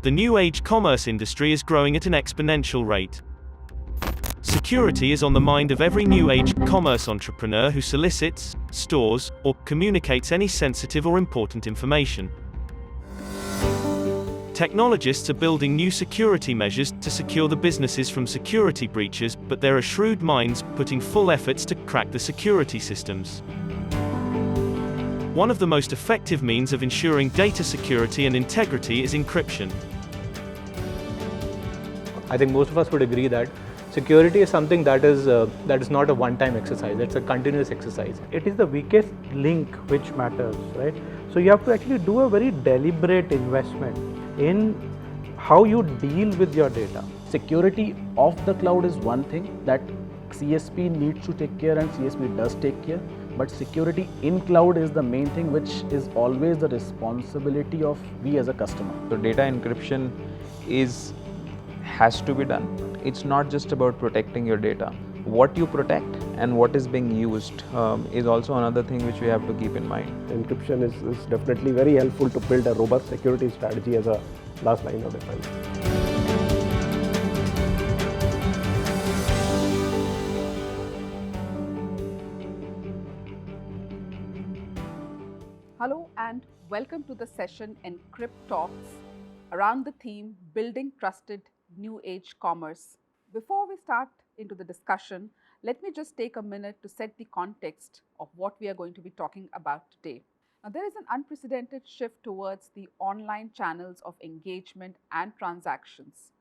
The new age commerce industry is growing at an exponential rate. Security is on the mind of every new age commerce entrepreneur who solicits, stores, or communicates any sensitive or important information. Technologists are building new security measures to secure the businesses from security breaches, but there are shrewd minds putting full efforts to crack the security systems. One of the most effective means of ensuring data security and integrity is encryption. I think most of us would agree that security is something that is not a one-time exercise. It's a continuous exercise. It is the weakest link which matters, right? So you have to actually do a very deliberate investment in how you deal with your data. Security of the cloud is one thing that CSP needs to take care, and CSP does take care. But security in cloud is the main thing, which is always the responsibility of we as a customer. So data encryption has to be done. It's not just about protecting your data. What you protect and what is being used is also another thing which we have to keep in mind. Encryption is definitely very helpful to build a robust security strategy as a last line of defense. Hello and welcome to the session Encrypt Talks around the theme Building Trusted New Age Commerce. Before we start into the discussion, let me just take a minute to set the context of what we are going to be talking about today. Now, there is an unprecedented shift towards the online channels of engagement and transactions.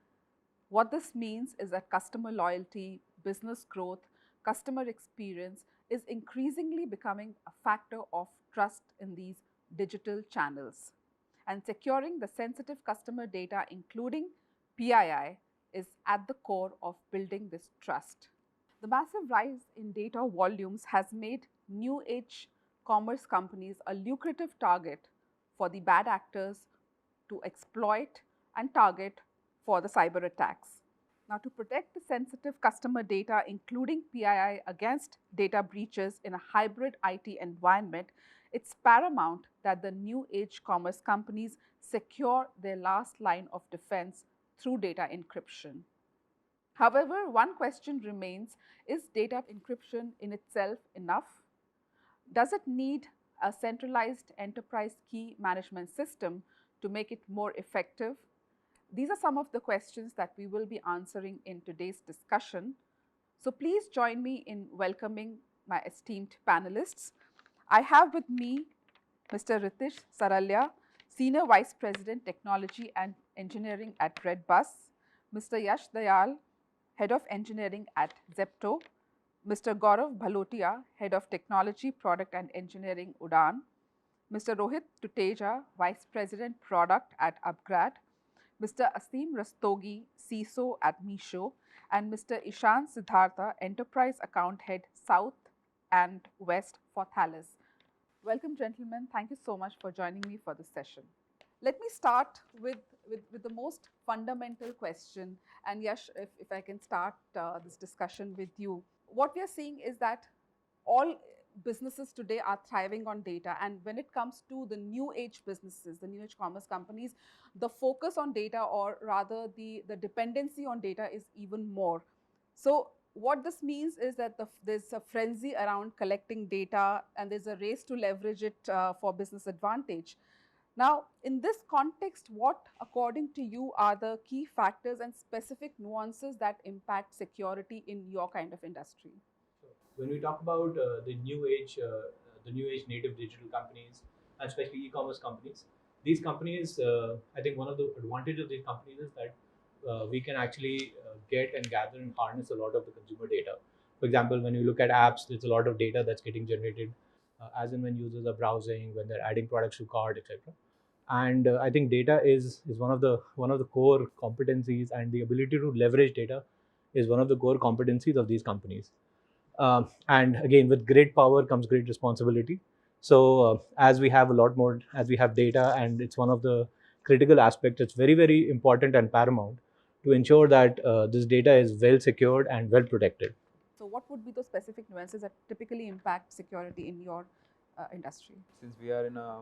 What this means is that customer loyalty, business growth, customer experience is increasingly becoming a factor of trust in these digital channels. And securing the sensitive customer data, including PII, is at the core of building this trust. The massive rise in data volumes has made new age commerce companies a lucrative target for the bad actors to exploit and target for the cyber attacks. Now, to protect the sensitive customer data, including PII, against data breaches in a hybrid IT environment, it's paramount that the new age commerce companies secure their last line of defense through data encryption. However, one question remains: is data encryption in itself enough? Does it need a centralized enterprise key management system to make it more effective? These are some of the questions that we will be answering in today's discussion. So please join me in welcoming my esteemed panelists. I have with me Mr. Ritish Saralya, Senior Vice President, Technology and Engineering at Redbus, Mr. Yash Dayal, Head of Engineering at Zepto, Mr. Gaurav Bhalotia, Head of Technology, Product and Engineering, Udaan, Mr. Rohit Tuteja, Vice President, Product at Upgrad, Mr. Aseem Rastogi, CISO at Meesho, and Mr. Ishan Siddhartha, Enterprise Account Head, South and West for Thales. Welcome, gentlemen. Thank you so much for joining me for this session. Let me start with the most fundamental question. And Yash, if I can start this discussion with you. What we are seeing is that all businesses today are thriving on data. And when it comes to the new age businesses, the new age commerce companies, the focus on data, or rather the dependency on data, is even more. So what this means is that there's a frenzy around collecting data, and there's a race to leverage it for business advantage. Now, in this context, what, according to you, are the key factors and specific nuances that impact security in your kind of industry? When we talk about the new age native digital companies, and especially e-commerce companies, these companies, I think one of the advantages of these companies is that we can actually get and gather and harness a lot of the consumer data. For example, when you look at apps, there's a lot of data that's getting generated as and when users are browsing, when they're adding products to cart, etc. And I think data is one of the core competencies, and the ability to leverage data is one of the core competencies of these companies. And again, with great power comes great responsibility. So as we have data, and it's one of the critical aspects, it's very, very important and paramount to ensure that this data is well secured and well protected. So what would be those specific nuances that typically impact security in your industry? Since we are in a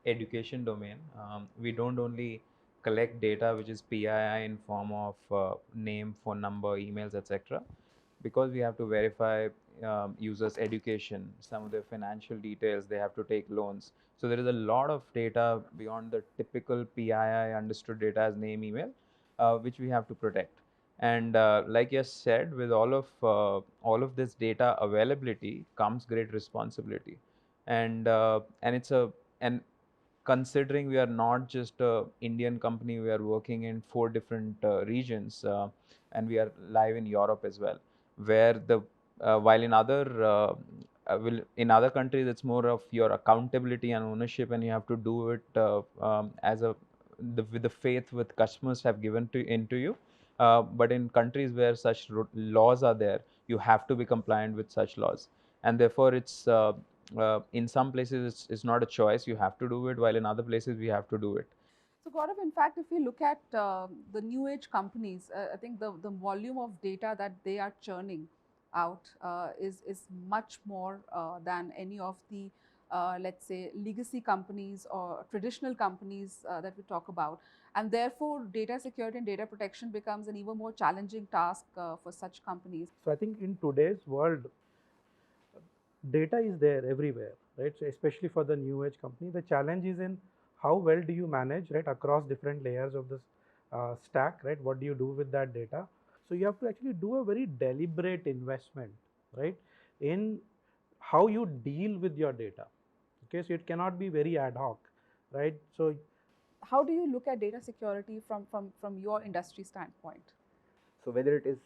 education domain, we don't only collect data which is PII in form of name, phone number, emails, etc. Because we have to verify users' education, some of their financial details, they have to take loans. So there is a lot of data beyond the typical PII understood data as name, email, which we have to protect. And like you said, with all of this data availability comes great responsibility, and it's a and considering we are not just a Indian company, we are working in 4 different regions, and we are live in Europe as well, where the while in other countries it's more of your accountability and ownership, and you have to do it with the faith with customers have given into you. But in countries where such laws are there, you have to be compliant with such laws, and therefore in some places it's not a choice, you have to do it, while in other places we have to do it. So Gaurav, in fact, if we look at the new age companies, I think the volume of data that they are churning out is much more than any of the let's say legacy companies or traditional companies that we talk about, and therefore data security and data protection becomes an even more challenging task for such companies. So I think in today's world, data is there everywhere, right? So especially for the new age company, the challenge is in how well do you manage, right, across different layers of this stack, right? What do you do with that data? So you have to actually do a very deliberate investment, right, in how you deal with your data. Okay, so it cannot be very ad hoc, right? So How do you look at data security from your industry standpoint? So whether it is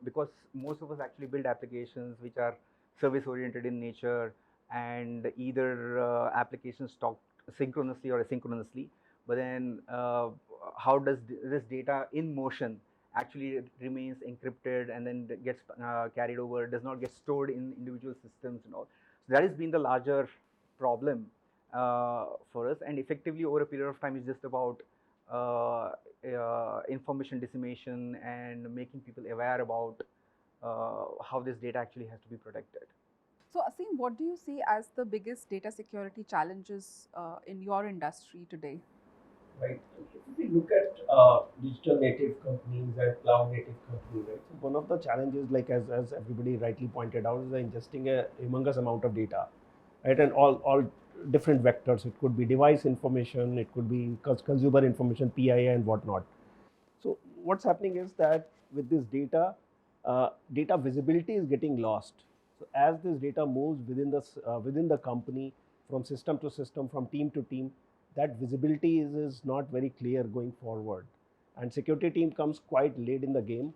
because most of us actually build applications which are service oriented in nature, and either applications talk synchronously or asynchronously, but then how does this data in motion actually remains encrypted and then gets carried over, does not get stored in individual systems and all. So that has been the larger problem for us, and effectively over a period of time is just about information dissemination and making people aware about how this data actually has to be protected. So, Aseem, what do you see as the biggest data security challenges in your industry today? Right. If we look at digital native companies and cloud native companies, right? So one of the challenges, like as everybody rightly pointed out, is ingesting a humongous amount of data, right? And all different vectors. It could be device information, it could be consumer information, PII and whatnot. So what's happening is that with this data, data visibility is getting lost. So as this data moves within the company, from system to system, from team to team, that visibility is not very clear going forward. And security team comes quite late in the game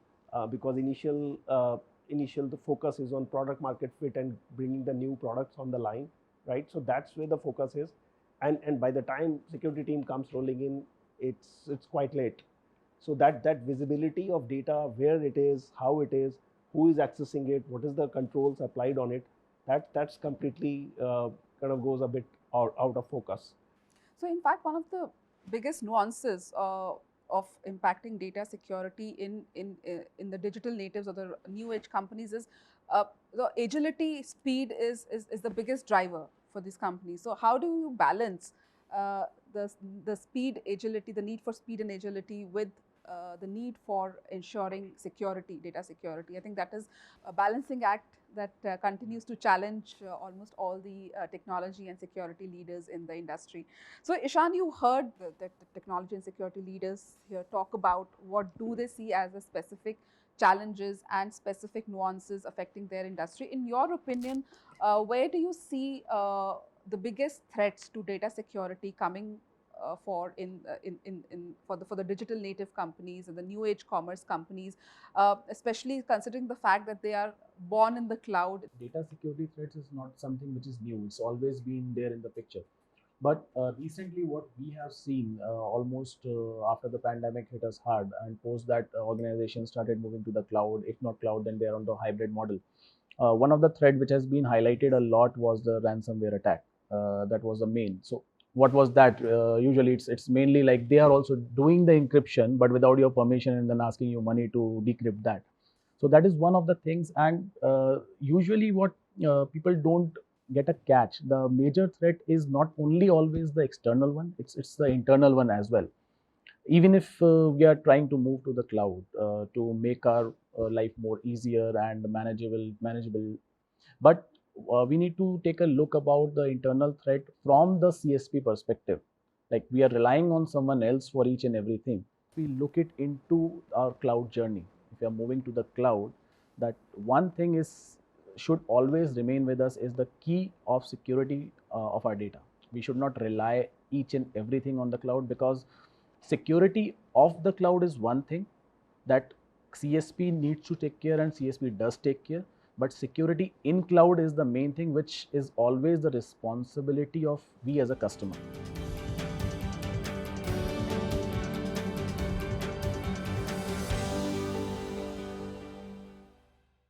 because initial the focus is on product market fit and bringing the new products on the line, right? So that's where the focus is, and by the time security team comes rolling in, it's quite late. So that visibility of data, where it is, how it is, who is accessing it, what is the controls applied on it, that's completely kind of goes a bit out of focus. So, in fact, one of the biggest nuances of impacting data security in the digital natives or the new age companies is the agility, speed is the biggest driver for these companies. So, how do you balance the speed, agility, the need for speed and agility with the need for ensuring security, data security? I think that is a balancing act that continues to challenge almost all the technology and security leaders in the industry. So, Ishan, you heard the technology and security leaders here talk about what do they see as the specific challenges and specific nuances affecting their industry. In your opinion, where do you see the biggest threats to data security coming for the digital native companies and the new age commerce companies, especially considering the fact that they are born in the cloud? Data security threats is not something which is new. It's always been there in the picture. But recently, what we have seen almost after the pandemic hit us hard, and post that organizations started moving to the cloud. If not cloud, then they're on the hybrid model. One of the threat which has been highlighted a lot was the ransomware attack. That was the main. So what was that? Usually it's mainly like they are also doing the encryption, but without your permission, and then asking you money to decrypt that. So that is one of the things. And usually what people don't get a catch, the major threat is not only always the external one, it's the internal one as well. even if we are trying to move to the cloud to make our life more easier and manageable, but we need to take a look about the internal threat from the CSP perspective. Like, we are relying on someone else for each and everything. We look it into our cloud journey. If we are moving to the cloud, that one thing is should always remain with us is the key of security of our data. We should not rely each and everything on the cloud, because security of the cloud is one thing that CSP needs to take care and CSP does take care, but security in cloud is the main thing, which is always the responsibility of we as a customer.